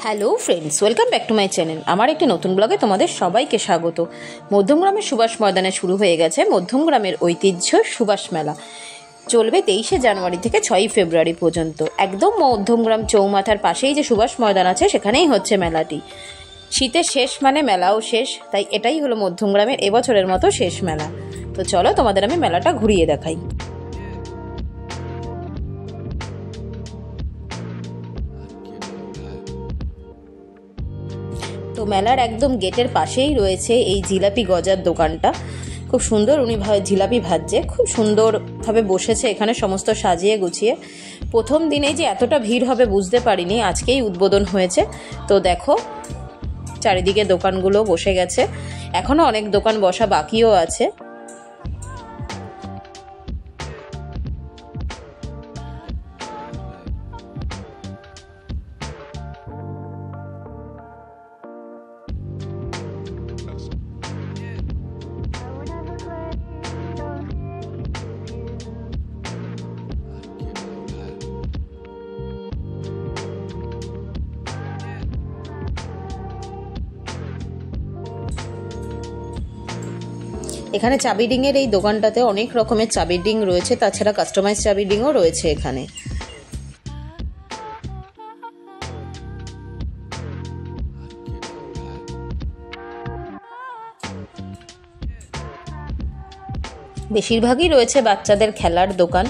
Hello friends, welcome back to my channel. আমার একটি নতুন ব্লগে তোমাদের সবাইকে স্বাগত। মধ্যমগ্রামের সুভাষ ময়দানে শুরু হয়ে গেছে মধ্যমগ্রামের ঐতিহ্য সুভাষ মেলা। চলবে 23শে জানুয়ারি থেকে 6ই ফেব্রুয়ারি পর্যন্ত। একদম মধ্যমগ্রাম চৌমাথার পাশেই যে সুভাষ ময়দান আছে সেখানেই হচ্ছে মেলাটি। শীতের শেষ মানে মেলাও শেষ, তাই এটাই হলো মধ্যমগ্রামের এবছরের মতো শেষ মেলা। তো চলো তোমাদের আমি মেলাটা ঘুরিয়ে দেখাই। তো মেলার একদম গেটের পাশেই রয়েছে এই জিলাপি গজার দোকানটা। খুব সুন্দর উনি জিলাপি ভাজছে, খুব সুন্দরভাবে বসেছে এখানে সমস্ত সাজিয়ে গুছিয়ে। প্রথম দিনে যে এতটা ভিড় হবে বুঝতে পারিনি, আজকেই উদ্বোধন হয়েছে। তো দেখো চারিদিকে দোকানগুলো বসে গেছে, এখনো অনেক দোকান বসা বাকিও আছে। এখানে চাবি রিংয়ের এই দোকানটাতে অনেক রকমের চাবি রিং রয়েছে, তাছাড়া কাস্টমাইজ চাবি রিংও রয়েছে এখানে। বেশিরভাগই রয়েছে বাচ্চাদের খেলার দোকান,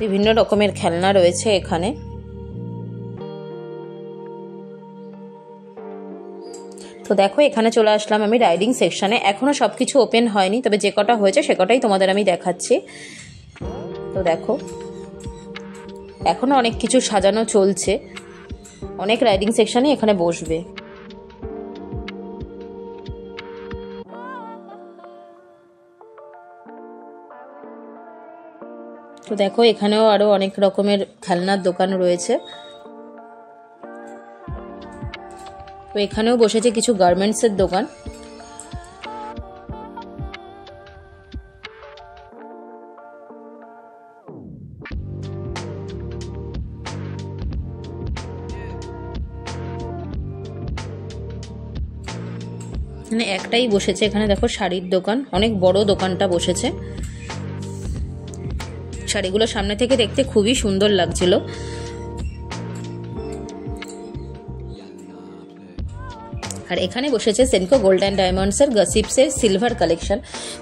বিভিন্ন রকমের খেলনা রয়েছে এখানে। তো দেখো এখানে চলে আসলাম আমি রাইডিং সেকশনে। এখনো সবকিছু ওপেন হয়নি, তবে যে কটা হয়েছে সে কটাই তোমাদের আমি দেখাচ্ছি। তো দেখো এখনো অনেক কিছু সাজানো চলছে, অনেক রাইডিং সেকশনই এখানে বসবে। তো দেখো এখানেও আরো অনেক রকমের খেলনার দোকান রয়েছে। তো এখানেও বসেছে কিছু গার্মেন্টসের দোকান। এখানে একটাই বসেছে, এখানে দেখো শাড়ির দোকান, অনেক বড় দোকানটা বসেছে। শাড়িগুলো সামনে থেকে দেখতে খুবই সুন্দর লাগছিল। আর এখানে বসেছে সেনকো গোল্ড অ্যান্ড ডায়মন্ডসের গসিপসের সিলভার কালেকশন।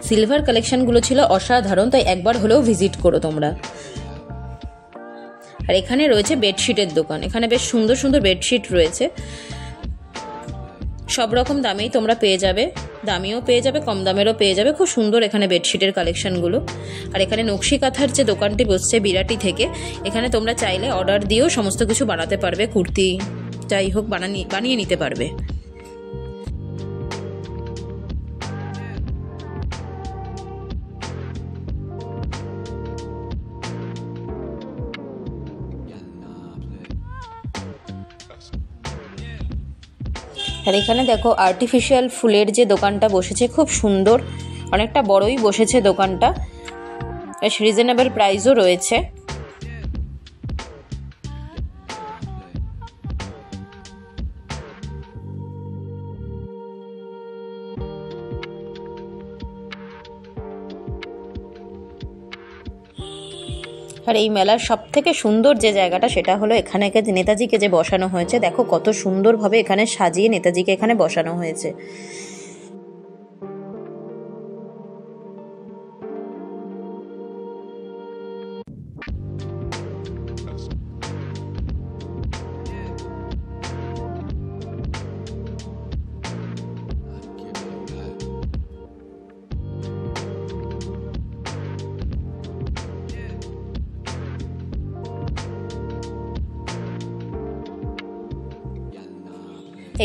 সিলভার কালেকশনগুলো ছিল অসাধারণ, তাই একবার হলেও ভিজিট করো তোমরা। আর এখানে রয়েছে বেডশিটের দোকান, এখানে বেশ সুন্দর সুন্দর বেডশিট রয়েছে। সব রকম দামেই তোমরা পেয়ে যাবে, দামিও পেয়ে যাবে, কম দামেরও পেয়ে যাবে। খুব সুন্দর এখানে বেডশিটের কালেকশনগুলো। আর এখানে নকশি কাঁথার যে দোকানটি বসছে বিরাটি থেকে, এখানে তোমরা চাইলে অর্ডার দিয়েও সমস্ত কিছু বানাতে পারবে, কুর্তি যাই হোক বানিয়ে নিতে পারবে। আর এখানে দেখো আর্টিফিশিয়াল ফুলের যে দোকানটা বসেছে, খুব সুন্দর, অনেকটা বড়ই বসেছে দোকানটা, বেশ রিজনেবল প্রাইসও রয়েছে। আর এই মেলার সব থেকে সুন্দর যে জায়গাটা সেটা হলো এখানে নেতাজিকে যে বসানো হয়েছে। দেখো কত সুন্দরভাবে এখানে সাজিয়ে নেতাজিকে এখানে বসানো হয়েছে।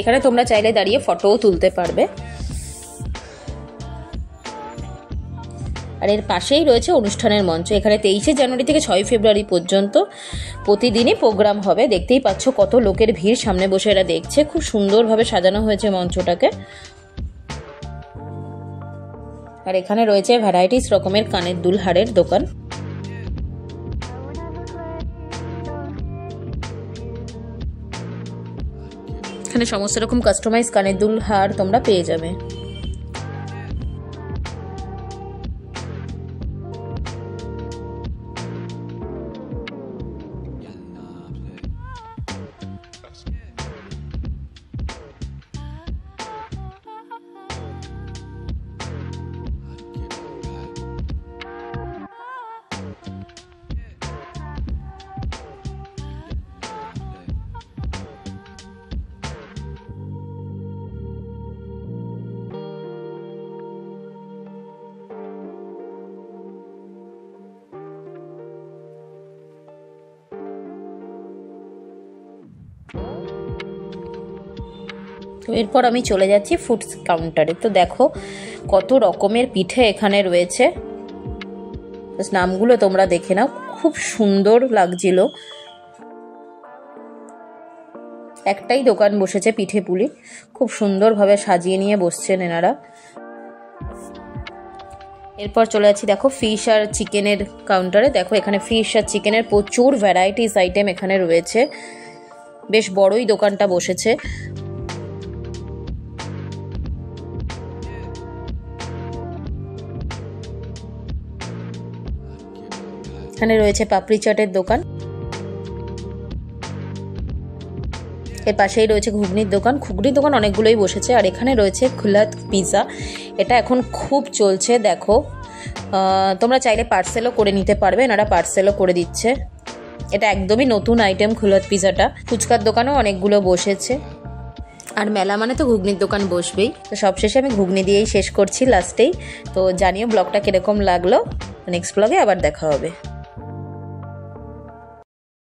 এখানে তোমরা চাইলে দাঁড়িয়ে ফটোও তুলতে পারবে। আর এর পাশেই রয়েছে অনুষ্ঠানের মঞ্চ। এখানে 23শে জানুয়ারি থেকে 6ই ফেব্রুয়ারি পর্যন্ত প্রতিদিনই প্রোগ্রাম হবে। দেখতেই পাচ্ছ কত লোকের ভিড়, সামনে বসে এরা দেখছে। খুব সুন্দরভাবে সাজানো হয়েছে মঞ্চটাকে। আর এখানে রয়েছে ভ্যারাইটিস রকমের কানের দুল হারের দোকান। এখানে সমস্ত রকম কাস্টমাইজ কানের দুল হার তোমরা পেয়ে যাবে। তো এরপর আমি চলে যাচ্ছি ফুড কাউন্টারে। তো দেখো কত রকমের পিঠে এখানে রয়েছে, নামগুলো তোমরা দেখে নাও, খুব সুন্দর লাগছিল। একটাই দোকান বসেছে পিঠে পুলি, খুব সুন্দরভাবে সাজিয়ে নিয়ে বসছেন এনারা। এরপর চলে যাচ্ছি দেখো ফিশ আর চিকেনের কাউন্টারে। দেখো এখানে ফিশ আর চিকেনের প্রচুর ভ্যারাইটিস আইটেম এখানে রয়েছে, বেশ বড়ই দোকানটা বসেছে। এখানে রয়েছে পাপড়ি চাটের দোকান, এর পাশেই রয়েছে ঘুগনির দোকান। ঘুগনির দোকান অনেকগুলোই বসেছে। আর এখানে রয়েছে খুলাত পিৎজা, এটা এখন খুব চলছে। দেখো তোমরা চাইলে পার্সেলও করে নিতে পারবে, এনারা পার্সেলও করে দিচ্ছে। এটা একদমই নতুন আইটেম খুলাত পিৎজাটা। ফুচকার দোকানও অনেকগুলো বসেছে। আর মেলা মানে তো ঘুগনির দোকান বসবেই। তো সবশেষে আমি ঘুগনি দিয়েই শেষ করছি লাস্টেই। তো জানিও ব্লগটা কিরকম লাগলো। নেক্সট ব্লগে আবার দেখা হবে।